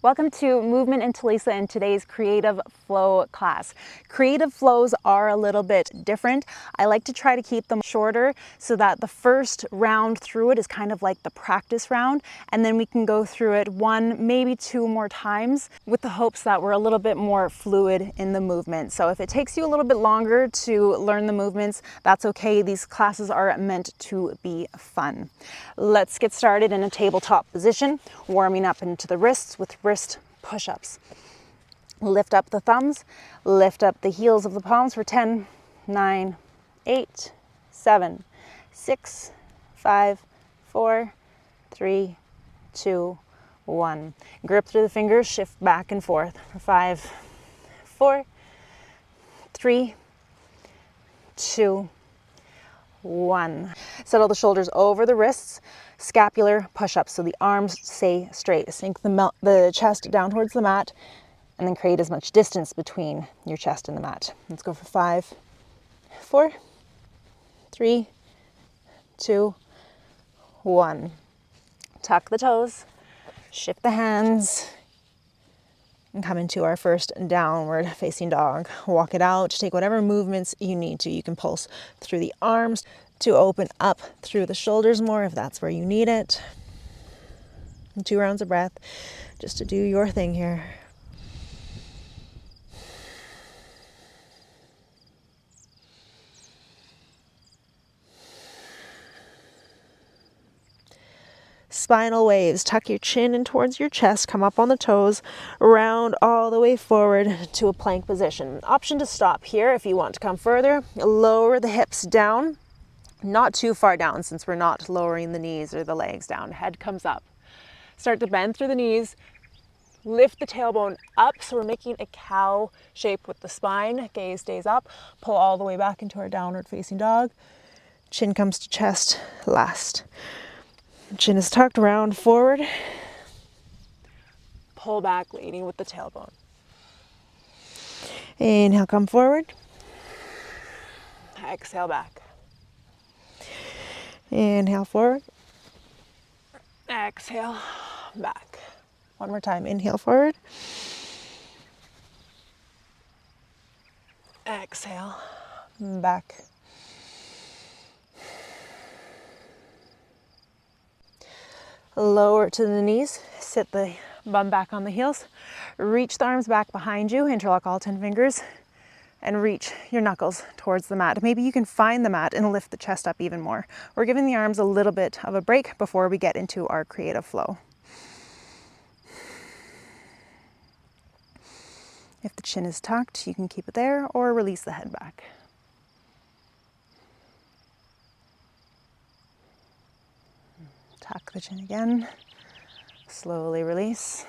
Welcome to Movement and Talisa in today's Creative Flow class. Creative flows are a little bit different. I like to try to keep them shorter so that the first round through it is kind of like the practice round, and then we can go through it one, maybe two more times with the hopes that we're a little bit more fluid in the movement. So if it takes you a little bit longer to learn the movements, that's okay. These classes are meant to be fun. Let's get started in a tabletop position, warming up into the wrists with wrist push-ups. Lift up the thumbs, lift up the heels of the palms for 10, 9, 8, 7, 6, 5, 4, 3, 2, 1. Grip through the fingers, shift back and forth for 5, 4, 3, 2, 1. Settle the shoulders over the wrists, scapular push-ups so the arms stay straight. Sink the chest down towards the mat and then create as much distance between your chest and the mat. Let's go for 5, 4, 3, 2, 1. Tuck the toes, shift the hands, and come into our first downward facing dog. Walk it out, take whatever movements you need to. You can pulse through the arms to open up through the shoulders more if that's where you need it. And 2 rounds of breath just to do your thing here. Spinal waves. Tuck your chin in towards your chest, come up on the toes, round all the way forward to a plank position. Option to stop here if you want to come further. Lower the hips down, not too far down since we're not lowering the knees or the legs down. Head comes up. Start to bend through the knees. Lift the tailbone up, so we're making a cow shape with the spine. Gaze stays up. Pull all the way back into our downward facing dog. Chin comes to chest last. Chin is tucked, round forward. Pull back, leading with the tailbone. Inhale, come forward. Exhale back. Inhale forward. Exhale back. One more time. Inhale forward. Exhale back. Lower to the knees, sit the bum back on the heels, reach the arms back behind you, interlock all 10 fingers, and reach your knuckles towards the mat. Maybe you can find the mat and lift the chest up even more. We're giving the arms a little bit of a break before we get into our creative flow. If the chin is tucked, you can keep it there or release the head back. Tuck the chin again, slowly release.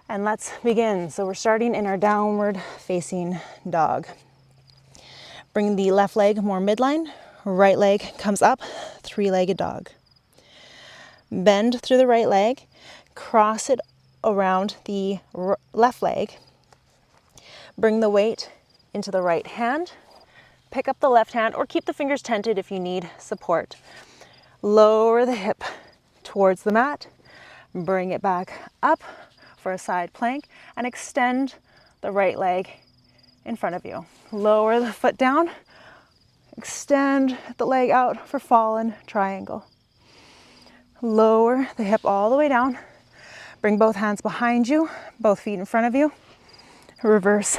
And let's begin. So we're starting in our downward facing dog. Bring the left leg more midline, right leg comes up, 3-legged dog. Bend through the right leg, cross it around the left leg. Bring the weight into the right hand, pick up the left hand or keep the fingers tented if you need support. Lower the hip towards the mat, bring it back up for a side plank and extend the right leg in front of you. Lower the foot down, extend the leg out for fallen triangle. Lower the hip all the way down, bring both hands behind you, both feet in front of you, reverse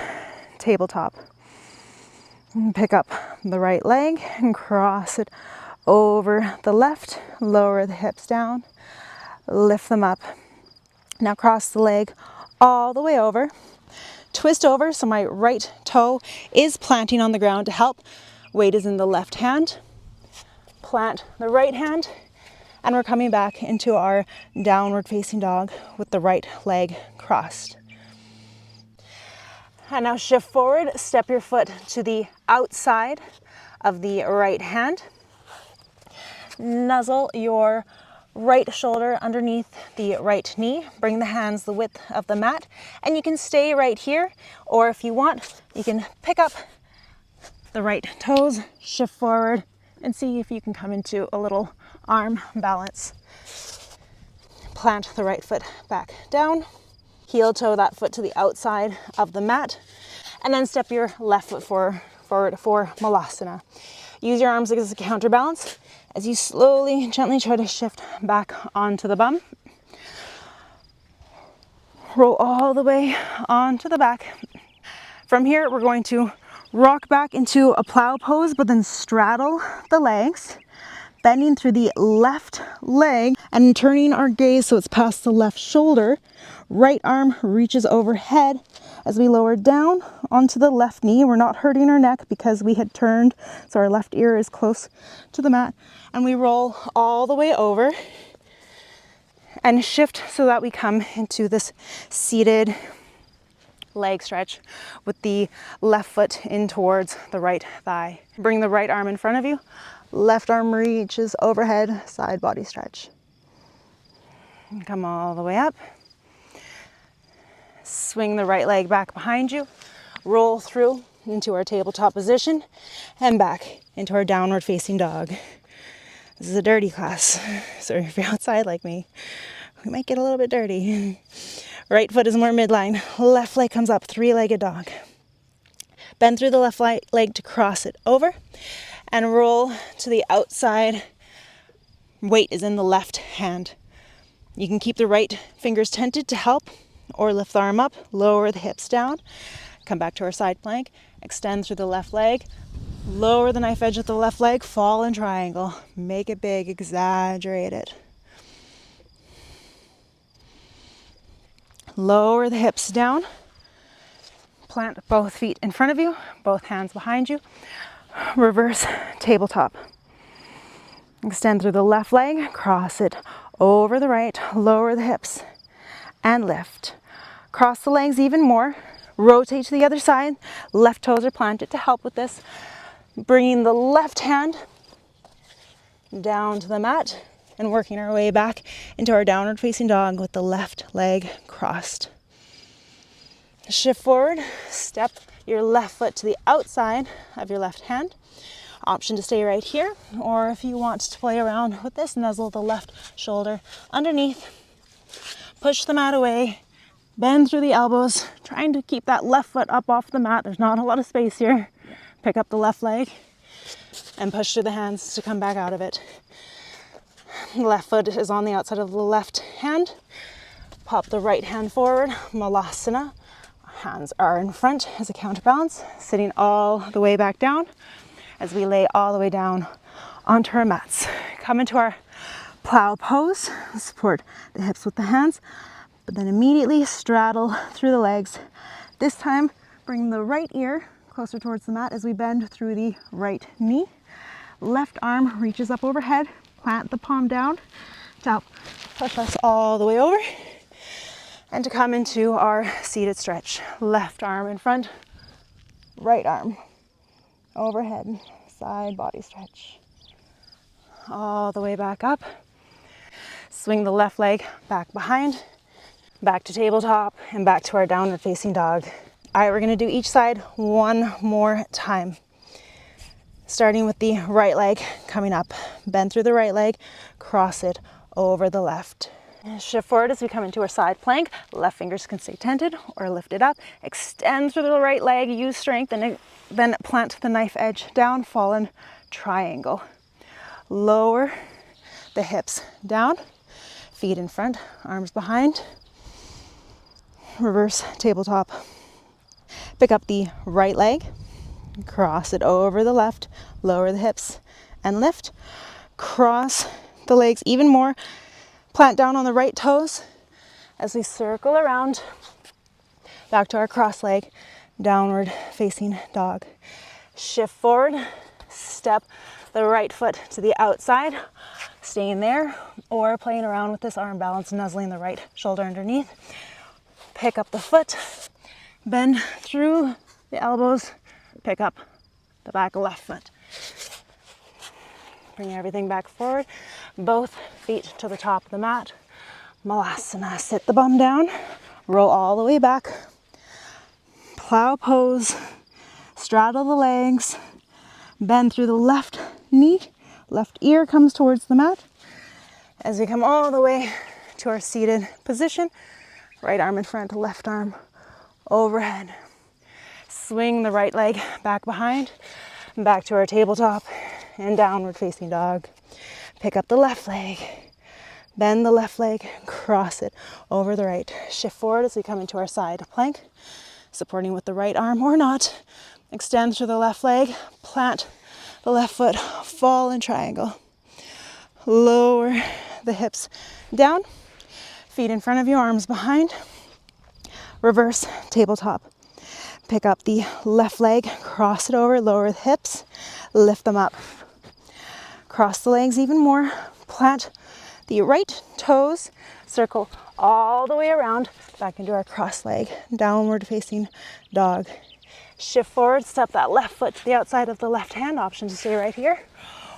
tabletop. Pick up the right leg and cross it over the left, lower the hips down, lift them up. Now cross the leg all the way over, twist over so my right toe is planting on the ground to help. Weight is in the left hand. Plant the right hand and we're coming back into our downward facing dog with the right leg crossed. And now shift forward, step your foot to the outside of the right hand. Nuzzle your right shoulder underneath the right knee. Bring the hands the width of the mat. And you can stay right here, or if you want, you can pick up the right toes, shift forward, and see if you can come into a little arm balance. plant the right foot back down, heel toe that foot to the outside of the mat, and then step your left foot forward for malasana. Use your arms as a counterbalance as you slowly, gently try to shift back onto the bum. Roll all the way onto the back. From here, we're going to rock back into a plow pose, but then straddle the legs, bending through the left leg and turning our gaze so it's past the left shoulder. Right arm reaches overhead as we lower down onto the left knee. We're not hurting our neck because we had turned, so our left ear is close to the mat. And we roll all the way over and shift so that we come into this seated leg stretch with the left foot in towards the right thigh. Bring the right arm in front of you. Left arm reaches overhead, side body stretch. And come all the way up. Swing the right leg back behind you. Roll through into our tabletop position and back into our downward facing dog. This is a dirty class, so if you're outside like me, we might get a little bit dirty. Right foot is more midline. Left leg comes up, three-legged dog. Bend through the left leg to cross it over and roll to the outside. Weight is in the left hand. You can keep the right fingers tented to help, or lift the arm up, lower the hips down. Come back to our side plank, extend through the left leg, lower the knife edge of the left leg, fall in triangle. Make it big, exaggerate it. Lower the hips down. Plant both feet in front of you, both hands behind you. Reverse tabletop. Extend through the left leg, cross it over the right, lower the hips, and lift. Cross the legs even more. Rotate to the other side. Left toes are planted to help with this. Bringing the left hand down to the mat and working our way back into our downward facing dog with the left leg crossed. Shift forward, step your left foot to the outside of your left hand. Option to stay right here, or if you want to play around with this, nuzzle the left shoulder underneath. Push the mat away, bend through the elbows, trying to keep that left foot up off the mat. There's not a lot of space here. Pick up the left leg and push through the hands to come back out of it. The left foot is on the outside of the left hand. Pop the right hand forward, malasana. Hands are in front as a counterbalance, sitting all the way back down as we lay all the way down onto our mats. Come into our plow pose, support the hips with the hands, but then immediately straddle through the legs. This time, bring the right ear closer towards the mat as we bend through the right knee. Left arm reaches up overhead, plant the palm down to help push us all the way over. And to come into our seated stretch. Left arm in front, right arm overhead, side body stretch. All the way back up. Swing the left leg back behind, back to tabletop, and back to our downward facing dog. All right, we're gonna do each side one more time. Starting with the right leg coming up. Bend through the right leg, cross it over the left. Shift forward as we come into our side plank. Left fingers can stay tented or lift it up. Extend through the right leg, use strength, and then plant the knife edge down, fall in triangle. Lower the hips down, feet in front, arms behind. Reverse tabletop. Pick up the right leg, cross it over the left, lower the hips, and lift. Cross the legs even more. Plant down on the right toes as we circle around back to our cross leg, downward facing dog. Shift forward, step the right foot to the outside, staying there, or playing around with this arm balance, nuzzling the right shoulder underneath. Pick up the foot, bend through the elbows, pick up the back left foot. Bring everything back forward, both feet to the top of the mat. Malasana, sit the bum down, roll all the way back. Plow pose, straddle the legs, bend through the left knee, left ear comes towards the mat. As we come all the way to our seated position. Right arm in front, left arm overhead. Swing the right leg back behind, back to our tabletop and downward facing dog. Pick up the left leg, bend the left leg, cross it over the right. Shift forward as we come into our side plank, supporting with the right arm or not. Extend through the left leg, plant the left foot, fall in triangle. Lower the hips down, feet in front of you, arms behind. Reverse tabletop. Pick up the left leg, cross it over, lower the hips, lift them up. Cross the legs even more, plant the right toes, circle all the way around, back into our cross leg, downward facing dog. Shift forward, step that left foot to the outside of the left hand, option to stay right here,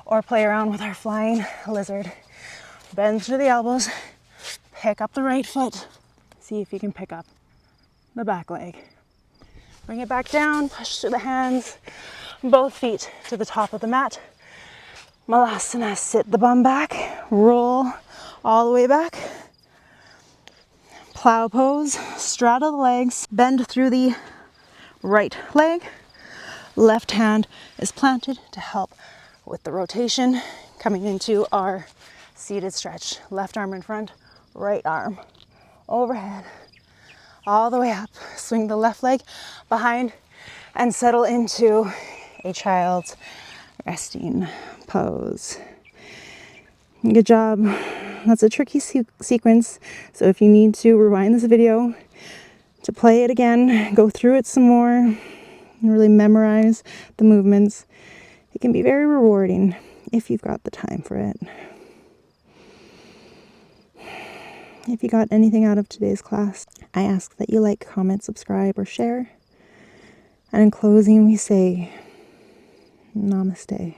or play around with our flying lizard. Bend through the elbows, pick up the right foot, see if you can pick up the back leg. Bring it back down, push through the hands, both feet to the top of the mat. Malasana, sit the bum back, roll all the way back. Plow pose, straddle the legs, bend through the right leg. Left hand is planted to help with the rotation, coming into our seated stretch. Left arm in front, right arm overhead, all the way up. Swing the left leg behind and settle into a child's resting pose. Good job. That's a tricky sequence, so if you need to rewind this video to play it again, go through it some more, and really memorize the movements, it can be very rewarding if you've got the time for it. If you got anything out of today's class, I ask that you like, comment, subscribe, or share. And in closing, we say, Namaste.